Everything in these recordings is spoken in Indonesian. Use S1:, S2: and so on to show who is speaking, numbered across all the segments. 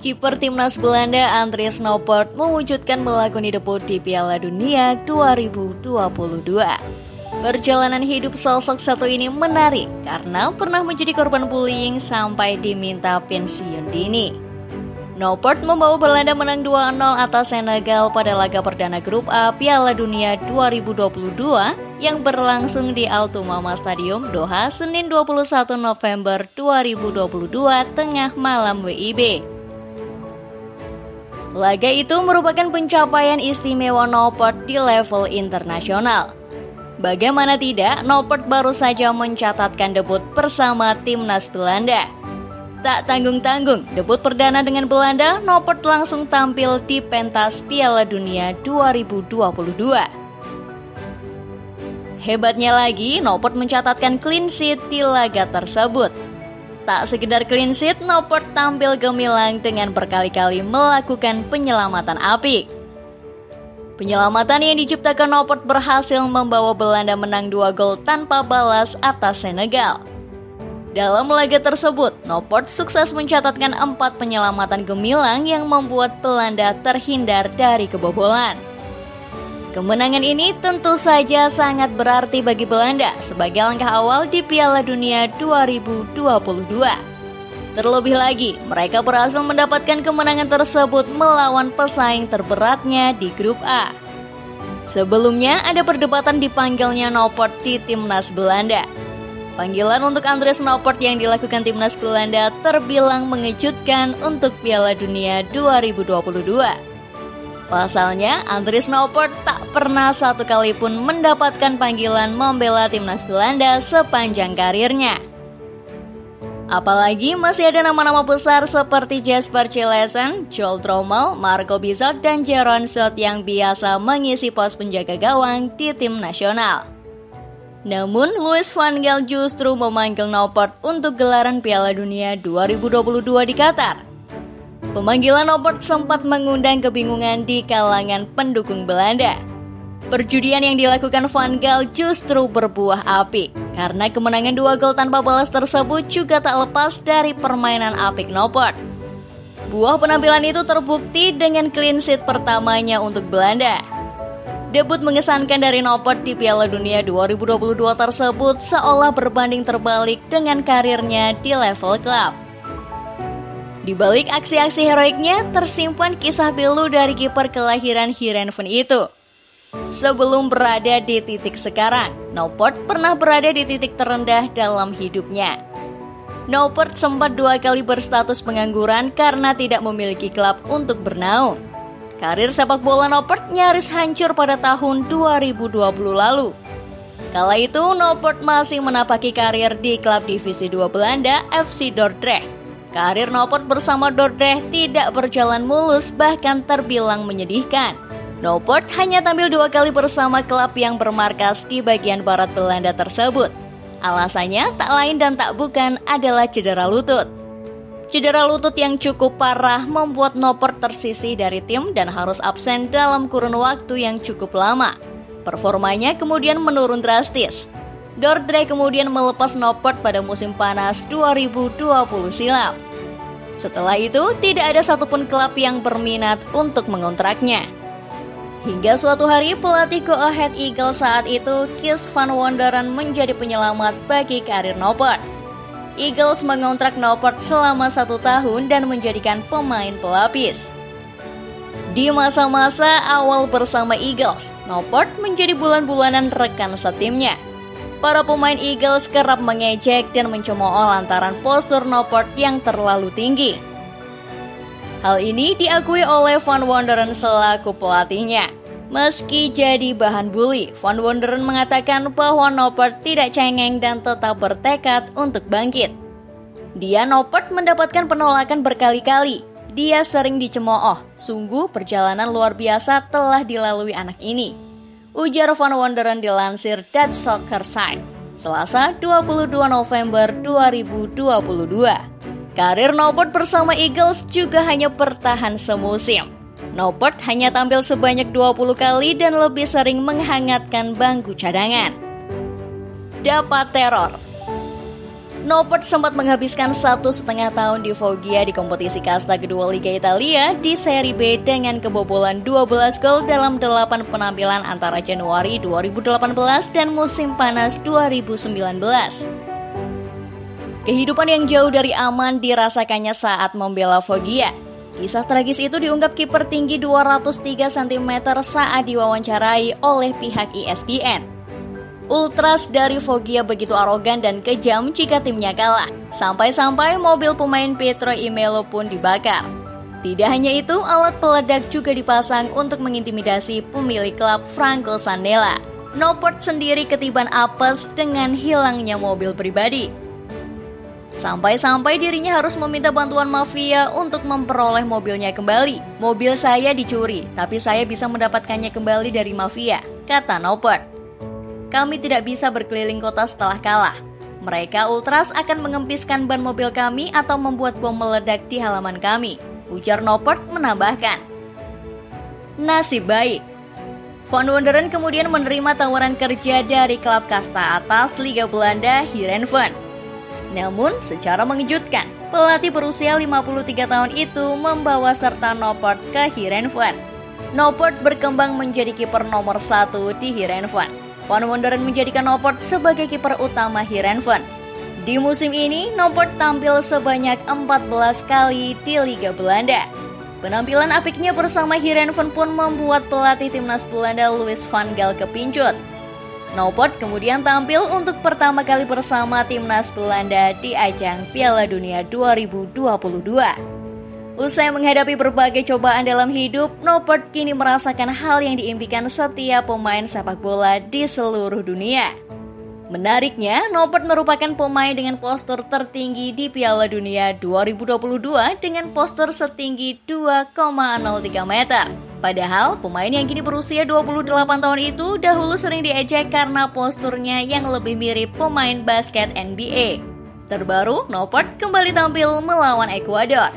S1: Kiper timnas Belanda Andries Noppert mewujudkan melakoni debut di Piala Dunia 2022. Perjalanan hidup sosok satu ini menarik karena pernah menjadi korban bullying sampai diminta pensiun dini. Noppert membawa Belanda menang 2-0 atas Senegal pada laga perdana grup A Piala Dunia 2022 yang berlangsung di Al Thumama Stadium, Doha, Senin 21 November 2022 tengah malam WIB. Laga itu merupakan pencapaian istimewa Noppert di level internasional. Bagaimana tidak, Noppert baru saja mencatatkan debut bersama timnas Belanda. Tak tanggung-tanggung, debut perdana dengan Belanda, Noppert langsung tampil di pentas Piala Dunia 2022. Hebatnya lagi, Noppert mencatatkan clean sheet di laga tersebut. Tak sekedar clean sheet, Noppert tampil gemilang dengan berkali-kali melakukan penyelamatan apik. Penyelamatan yang diciptakan Noppert berhasil membawa Belanda menang 2 gol tanpa balas atas Senegal. Dalam laga tersebut, Noppert sukses mencatatkan 4 penyelamatan gemilang yang membuat Belanda terhindar dari kebobolan. Kemenangan ini tentu saja sangat berarti bagi Belanda sebagai langkah awal di Piala Dunia 2022. Terlebih lagi, mereka berhasil mendapatkan kemenangan tersebut melawan pesaing terberatnya di grup A. Sebelumnya ada perdebatan dipanggilnya Noppert di timnas Belanda. Panggilan untuk Andries Noppert yang dilakukan timnas Belanda terbilang mengejutkan untuk Piala Dunia 2022. Pasalnya, Andries Noppert tak pernah satu kali pun mendapatkan panggilan membela timnas Belanda sepanjang karirnya. Apalagi masih ada nama-nama besar seperti Jesper Cillessen, Joel Trommel, Marco Bizot, dan Jeroen Zoet yang biasa mengisi pos penjaga gawang di tim nasional. Namun, Louis van Gaal justru memanggil Noppert untuk gelaran Piala Dunia 2022 di Qatar. Pemanggilan Noppert sempat mengundang kebingungan di kalangan pendukung Belanda. Perjudian yang dilakukan Van Gaal justru berbuah apik, karena kemenangan 2 gol tanpa balas tersebut juga tak lepas dari permainan apik Noppert. Buah penampilan itu terbukti dengan clean sheet pertamanya untuk Belanda. Debut mengesankan dari Noppert di Piala Dunia 2022 tersebut seolah berbanding terbalik dengan karirnya di level klub. Di balik aksi-aksi heroiknya, tersimpan kisah pilu dari kiper kelahiran Heerenveen itu. Sebelum berada di titik sekarang, Noppert pernah berada di titik terendah dalam hidupnya. Noppert sempat 2 kali berstatus pengangguran karena tidak memiliki klub untuk bernaung. Karir sepak bola Noppert nyaris hancur pada tahun 2020 lalu. Kala itu, Noppert masih menapaki karir di klub divisi 2 Belanda, FC Dordrecht. Karir Noppert bersama Dordrecht tidak berjalan mulus, bahkan terbilang menyedihkan. Noppert hanya tampil 2 kali bersama klub yang bermarkas di bagian barat Belanda tersebut. Alasannya tak lain dan tak bukan adalah cedera lutut. Cedera lutut yang cukup parah membuat Noppert tersisih dari tim dan harus absen dalam kurun waktu yang cukup lama. Performanya kemudian menurun drastis. Dordrecht kemudian melepas Noppert pada musim panas 2020 silam. Setelah itu, tidak ada satupun klub yang berminat untuk mengontraknya. Hingga suatu hari, pelatih Go Ahead Eagles saat itu, Kees van Wonderen, menjadi penyelamat bagi karir Noppert. Eagles mengontrak Noppert selama 1 tahun dan menjadikan pemain pelapis. Di masa-masa awal bersama Eagles, Noppert menjadi bulan-bulanan rekan setimnya. Para pemain Eagles kerap mengejek dan mencemooh lantaran postur Noppert yang terlalu tinggi. Hal ini diakui oleh Van Wonderen selaku pelatihnya. Meski jadi bahan bully, Van Wonderen mengatakan bahwa Noppert tidak cengeng dan tetap bertekad untuk bangkit. Noppert mendapatkan penolakan berkali-kali. Dia sering dicemooh. Sungguh perjalanan luar biasa telah dilalui anak ini, ujar Van Wonderen dilansir Dutch Soccer Site, Selasa 22 November 2022. Karir Noppert bersama Eagles juga hanya bertahan semusim. Noppert hanya tampil sebanyak 20 kali dan lebih sering menghangatkan bangku cadangan. Dapat teror. Noppert sempat menghabiskan 1,5 tahun di Foggia di kompetisi kasta kedua Liga Italia di Serie B dengan kebobolan 12 gol dalam 8 penampilan antara Januari 2018 dan musim panas 2019. Kehidupan yang jauh dari aman dirasakannya saat membela Foggia. Kisah tragis itu diungkap kiper tinggi 203 cm saat diwawancarai oleh pihak ESPN. Ultras dari Foggia begitu arogan dan kejam jika timnya kalah, sampai-sampai mobil pemain Pietro Imelo pun dibakar. Tidak hanya itu, alat peledak juga dipasang untuk mengintimidasi pemilik klub Franco Sandella. Noppert sendiri ketiban apes dengan hilangnya mobil pribadi. Sampai-sampai dirinya harus meminta bantuan mafia untuk memperoleh mobilnya kembali. Mobil saya dicuri, tapi saya bisa mendapatkannya kembali dari mafia, kata Noppert. Kami tidak bisa berkeliling kota setelah kalah. Mereka Ultras akan mengempiskan ban mobil kami atau membuat bom meledak di halaman kami, ujar Noppert menambahkan. Nasib baik. Van Wonderen kemudian menerima tawaran kerja dari klub kasta atas Liga Belanda Heerenveen. Namun secara mengejutkan, pelatih berusia 53 tahun itu membawa serta Noppert ke Heerenveen. Noppert berkembang menjadi kiper nomor 1 di Heerenveen. Van Wonderen menjadikan Noppert sebagai kiper utama Heerenveen. Di musim ini, Noppert tampil sebanyak 14 kali di Liga Belanda. Penampilan apiknya bersama Heerenveen pun membuat pelatih timnas Belanda Louis van Gaal kepincut. Noppert kemudian tampil untuk pertama kali bersama timnas Belanda di ajang Piala Dunia 2022. Usai menghadapi berbagai cobaan dalam hidup, Noppert kini merasakan hal yang diimpikan setiap pemain sepak bola di seluruh dunia. Menariknya, Noppert merupakan pemain dengan postur tertinggi di Piala Dunia 2022 dengan postur setinggi 2,03 meter. Padahal, pemain yang kini berusia 28 tahun itu dahulu sering diejek karena posturnya yang lebih mirip pemain basket NBA. Terbaru, Noppert kembali tampil melawan Ekuador.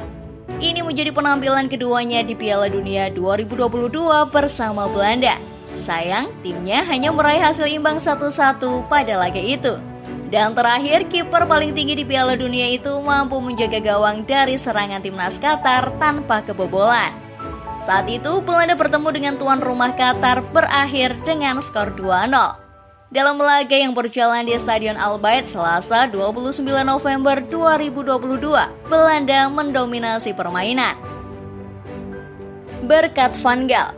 S1: Ini menjadi penampilan keduanya di Piala Dunia 2022 bersama Belanda. Sayang, timnya hanya meraih hasil imbang 1-1 pada laga itu. Dan terakhir, kiper paling tinggi di Piala Dunia itu mampu menjaga gawang dari serangan timnas Qatar tanpa kebobolan. Saat itu, Belanda bertemu dengan tuan rumah Qatar berakhir dengan skor 2-0. Dalam laga yang berjalan di Stadion Al Bayt Selasa 29 November 2022, Belanda mendominasi permainan. Berkat Van Gaal,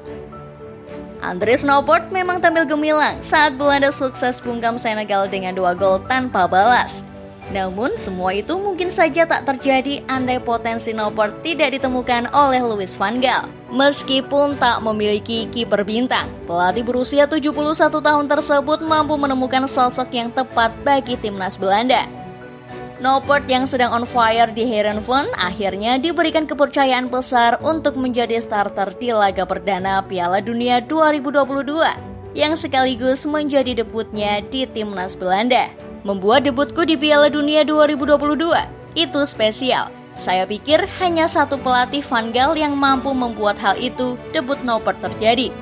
S1: Andries Noppert memang tampil gemilang saat Belanda sukses bungkam Senegal dengan 2 gol tanpa balas. Namun semua itu mungkin saja tak terjadi andai potensi Noppert tidak ditemukan oleh Louis van Gaal. Meskipun tak memiliki kiper bintang, pelatih berusia 71 tahun tersebut mampu menemukan sosok yang tepat bagi timnas Belanda. Noppert yang sedang on fire di Heerenveen akhirnya diberikan kepercayaan besar untuk menjadi starter di laga perdana Piala Dunia 2022 yang sekaligus menjadi debutnya di timnas Belanda. Membuat debutku di Piala Dunia 2022 itu spesial. Saya pikir hanya satu pelatih Van Gaal yang mampu membuat hal itu debut Noppert terjadi,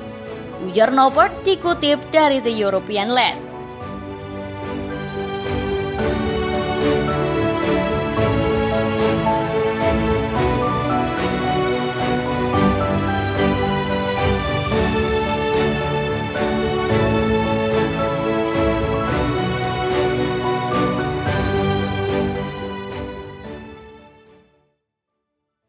S1: ujar Noppert dikutip dari The European Lad.